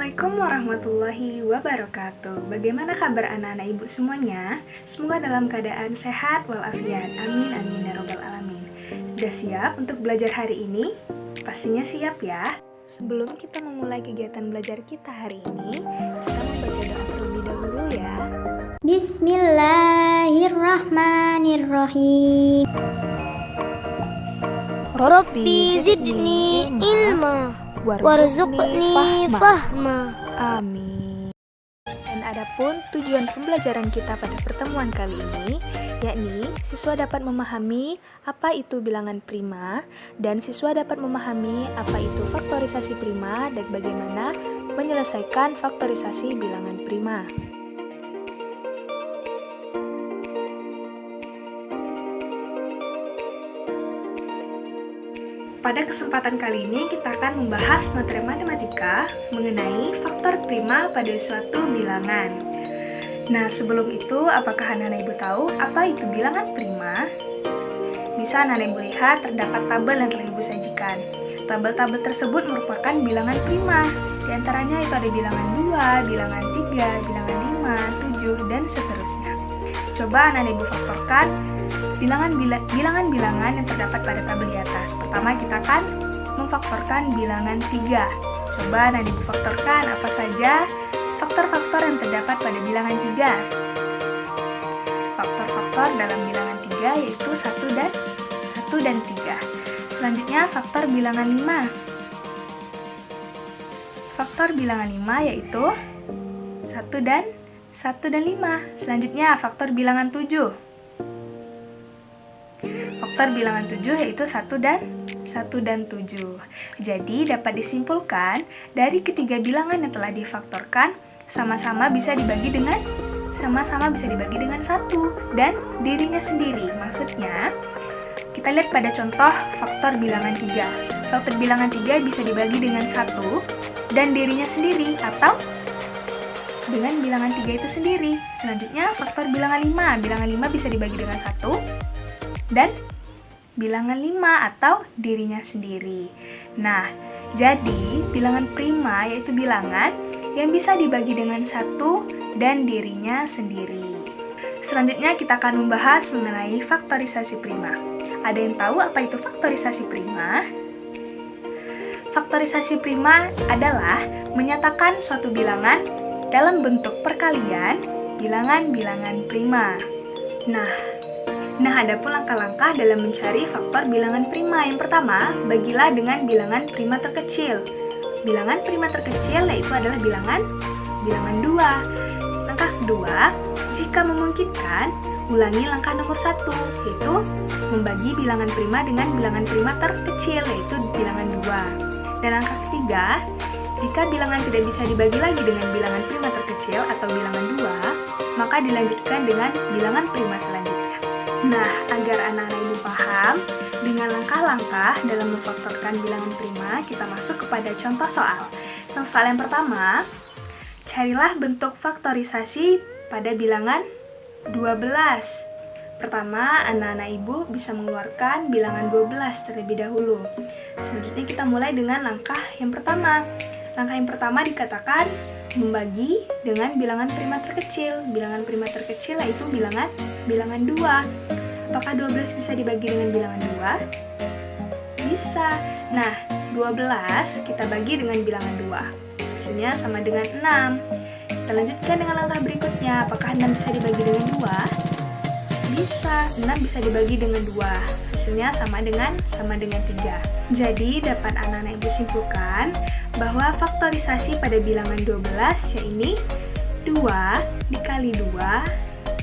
Assalamualaikum warahmatullahi wabarakatuh. Bagaimana kabar anak-anak ibu semuanya? Semoga dalam keadaan sehat walafiat. Amin amin ya robbal alamin. Sudah siap untuk belajar hari ini? Pastinya siap ya. Sebelum kita memulai kegiatan belajar kita hari ini, kita membaca doa terlebih dahulu ya. Bismillahirrahmanirrahim. Rabbi zidni ilma warzuqni fahma. Amin. Dan adapun tujuan pembelajaran kita pada pertemuan kali ini, yakni siswa dapat memahami apa itu bilangan prima dan siswa dapat memahami apa itu faktorisasi prima dan bagaimana menyelesaikan faktorisasi bilangan prima. Pada kesempatan kali ini kita akan membahas materi matematika mengenai faktor prima pada suatu bilangan. Nah, sebelum itu, apakah anak-anak ibu tahu apa itu bilangan prima? Bisa anak-anak ibu lihat terdapat tabel yang telah ibu sajikan. Tabel-tabel tersebut merupakan bilangan prima. Di antaranya itu ada bilangan 2, bilangan 3, bilangan 5, 7, dan seterusnya. Coba anak-anak ibu faktorkan bilangan-bilangan yang terdapat pada tabel di atas. Pertama kita akan memfaktorkan bilangan 3. Coba nanti faktorkan apa saja faktor-faktor yang terdapat pada bilangan 3. Faktor-faktor dalam bilangan 3 yaitu 1 dan 3. Selanjutnya faktor bilangan 5. Faktor bilangan 5 yaitu 1 dan 5. Selanjutnya faktor bilangan 7. Faktor bilangan 7 yaitu 1 dan 7. Jadi dapat disimpulkan dari ketiga bilangan yang telah difaktorkan sama-sama bisa dibagi dengan 1 dan dirinya sendiri. Maksudnya kita lihat pada contoh faktor bilangan 3. Faktor bilangan 3 bisa dibagi dengan 1 dan dirinya sendiri atau dengan bilangan 3 itu sendiri. Selanjutnya faktor bilangan 5. Bilangan 5 bisa dibagi dengan 1 dan bilangan 5 atau dirinya sendiri. Nah, jadi bilangan prima yaitu bilangan yang bisa dibagi dengan 1 dan dirinya sendiri. Selanjutnya kita akan membahas mengenai faktorisasi prima. Ada yang tahu apa itu faktorisasi prima? Faktorisasi prima adalah menyatakan suatu bilangan dalam bentuk perkalian bilangan-bilangan prima. Nah, ada pun langkah-langkah dalam mencari faktor bilangan prima. Yang pertama, bagilah dengan bilangan prima terkecil. Bilangan prima terkecil yaitu adalah bilangan 2. Langkah kedua, jika memungkinkan, ulangi langkah nomor 1, yaitu membagi bilangan prima dengan bilangan prima terkecil, yaitu bilangan 2. Dan langkah ketiga, jika bilangan tidak bisa dibagi lagi dengan bilangan prima terkecil atau bilangan 2, maka dilanjutkan dengan bilangan prima selanjutnya. Nah, agar anak-anak ibu paham dengan langkah-langkah dalam memfaktorkan bilangan prima, kita masuk kepada contoh soal. Contoh soal yang pertama, carilah bentuk faktorisasi pada bilangan 12. Pertama, anak-anak ibu bisa mengeluarkan bilangan 12 terlebih dahulu. Selanjutnya kita mulai dengan langkah yang pertama. Langkah yang pertama dikatakan membagi dengan bilangan prima terkecil. Bilangan prima terkecil yaitu bilangan 2. Apakah 12 bisa dibagi dengan bilangan 2? Bisa. Nah, 12 kita bagi dengan bilangan 2. Hasilnya sama dengan 6. Kita lanjutkan dengan langkah berikutnya. Apakah 6 bisa dibagi dengan 2? Bisa. 6 bisa dibagi dengan 2. Hasilnya sama dengan 3. Jadi, dapat anak-anak ibu simpulkan bahwa faktorisasi pada bilangan 12 yaitu 2 dikali 2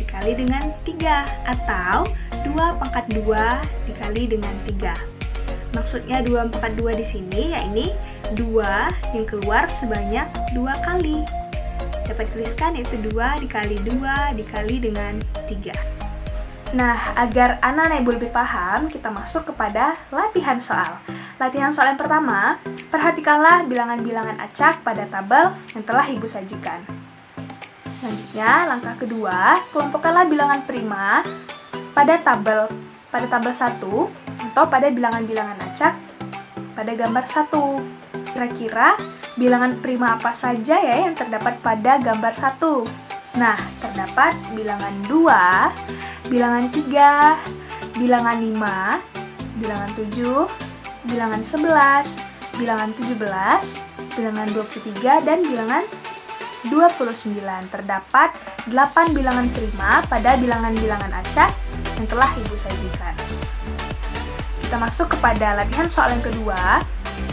dikali dengan 3 atau 2 pangkat 2 dikali dengan 3. Maksudnya 2 pangkat 2 di sini yaitu 2 yang keluar sebanyak 2 kali. Dapat tuliskan yaitu 2 dikali 2 dikali dengan 3. Nah, agar anak-anak ibu lebih paham, kita masuk kepada latihan soal. Latihan soal yang pertama, perhatikanlah bilangan-bilangan acak pada tabel yang telah ibu sajikan. Selanjutnya, langkah kedua, kelompokkanlah bilangan prima pada tabel 1 atau pada bilangan-bilangan acak pada gambar 1. Kira-kira bilangan prima apa saja ya yang terdapat pada gambar 1? Nah, terdapat bilangan 2, bilangan 3, bilangan 5, bilangan 7, bilangan 11, bilangan 17, bilangan 23, dan bilangan 29. Terdapat 8 bilangan prima pada bilangan-bilangan acak yang telah Ibu sajikan. Kita masuk kepada latihan soal yang kedua,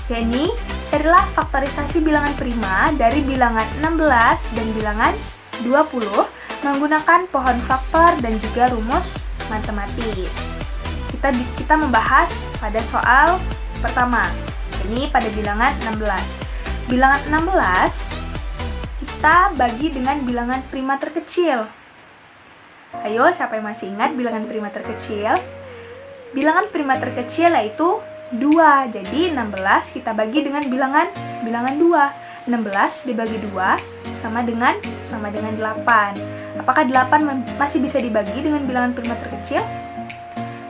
yakni carilah faktorisasi bilangan prima dari bilangan 16 dan bilangan 20 menggunakan pohon faktor dan juga rumus matematis. Kita membahas pada soal pertama, ini pada bilangan 16. Bilangan 16 kita bagi dengan bilangan prima terkecil. Ayo, siapa yang masih ingat bilangan prima terkecil? Bilangan prima terkecil yaitu 2. Jadi 16 kita bagi dengan bilangan 2. 16 dibagi 2 sama dengan 8. Apakah 8 masih bisa dibagi dengan bilangan prima terkecil?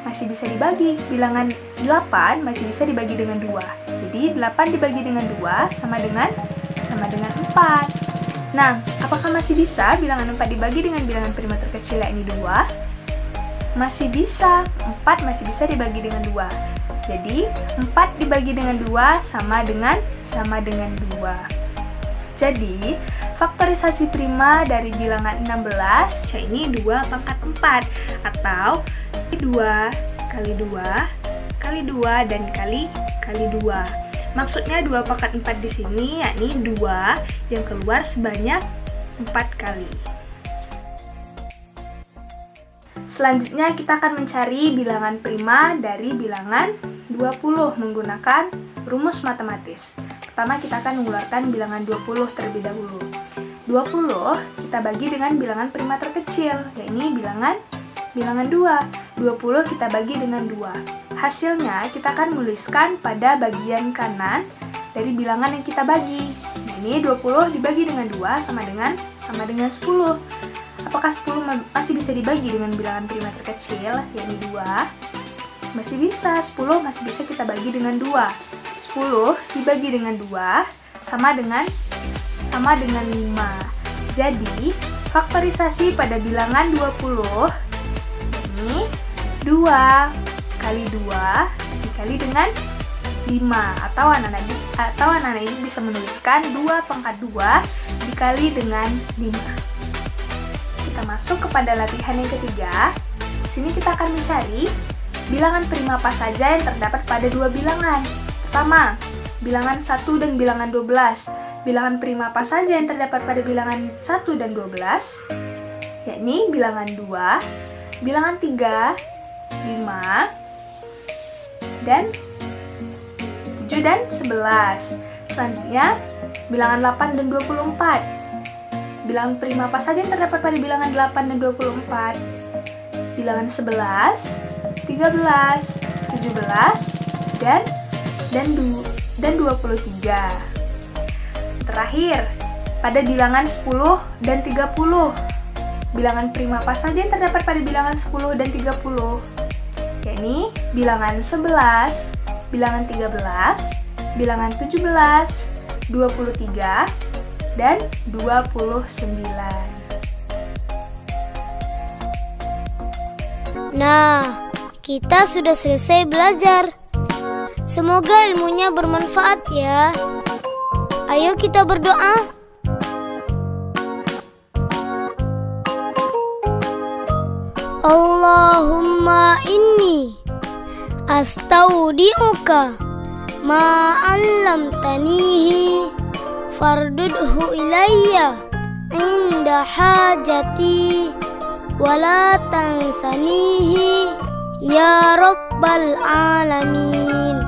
Masih bisa dibagi. Bilangan 8 masih bisa dibagi dengan 2. Jadi 8 dibagi dengan 2 sama dengan 4. Nah, apakah masih bisa bilangan 4 dibagi dengan bilangan prima terkecil yakni 2? Masih bisa. 4 masih bisa dibagi dengan 2. Jadi 4 dibagi dengan 2 sama dengan 2. Jadi, faktorisasi prima dari bilangan 16 yakni 2 pangkat 4 atau 2 kali 2 kali 2 dan kali 2. Maksudnya 2 pangkat 4 di sini yakni 2 yang keluar sebanyak 4 kali. Selanjutnya kita akan mencari bilangan prima dari bilangan 20 menggunakan rumus matematis. Pertama kita akan mengeluarkan bilangan 20 terlebih dahulu. 20 kita bagi dengan bilangan prima terkecil, yakni bilangan 2. 20 kita bagi dengan 2. Hasilnya kita akan menuliskan pada bagian kanan dari bilangan yang kita bagi. Ini 20 dibagi dengan 2 sama dengan 10. Apakah 10 masih bisa dibagi dengan bilangan prima terkecil, yakni 2? Masih bisa, 10 masih bisa kita bagi dengan 2. 10 dibagi dengan 2 sama dengan 5. Jadi, faktorisasi pada bilangan 20 ini 2 kali 2 dikali dengan 5 atau anak-anak ini bisa menuliskan 2 pangkat 2 dikali dengan 5. Kita masuk kepada latihan yang ketiga. Di sini kita akan mencari bilangan prima apa saja yang terdapat pada dua bilangan. Pertama, bilangan 1 dan bilangan 12. Bilangan prima apa saja yang terdapat pada bilangan 1 dan 12? Yakni bilangan 2, bilangan 3, 5, dan 7 dan 11. Selanjutnya, bilangan 8 dan 24. Bilangan prima apa saja yang terdapat pada bilangan 8 dan 24? Bilangan 11, 13, 17, dan 23. Terakhir, pada bilangan 10 dan 30. Bilangan prima apa saja yang terdapat pada bilangan 10 dan 30? Yakni bilangan 11, bilangan 13, bilangan 17, 23, dan 29. Nah, kita sudah selesai belajar. Semoga ilmunya bermanfaat ya. Ayo kita berdoa. Allahumma inni astaudi'uka ma 'allamtanihi fardudhu ilayya inda hajati wala tansanihi ya rabbal alamin.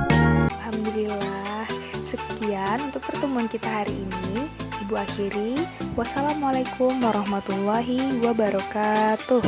Alhamdulillah, sekian untuk pertemuan kita hari ini. Ibu akhiri, wassalamualaikum warahmatullahi wabarakatuh.